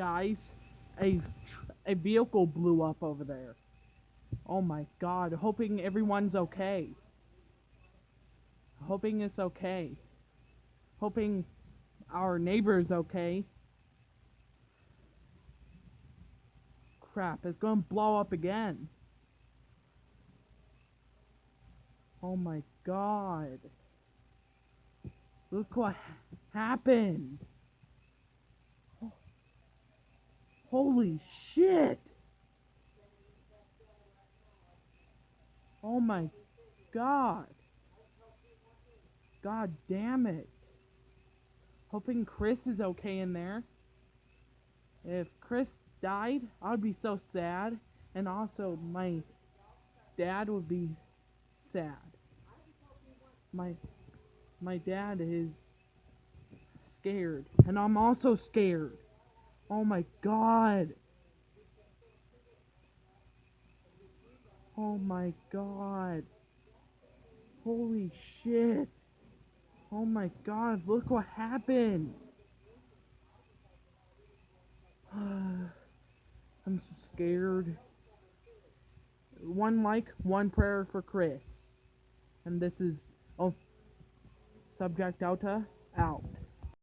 guys, a vehicle blew up over there. Oh my god, hoping everyone's okay. Hoping it's okay. Hoping our neighbor's okay. Crap, it's gonna blow up again. Oh my god. Look what happened. Holy shit. Oh my god. God damn it. Hoping Chris is okay in there. If Chris died, I would be so sad. And also, my dad would be sad. My my dad is scared. And I'm also scared. Oh my god. Oh my god. Holy shit. Oh my god, look what happened. I'm so scared. One like, one prayer for Chris. And this is Subject Delta out.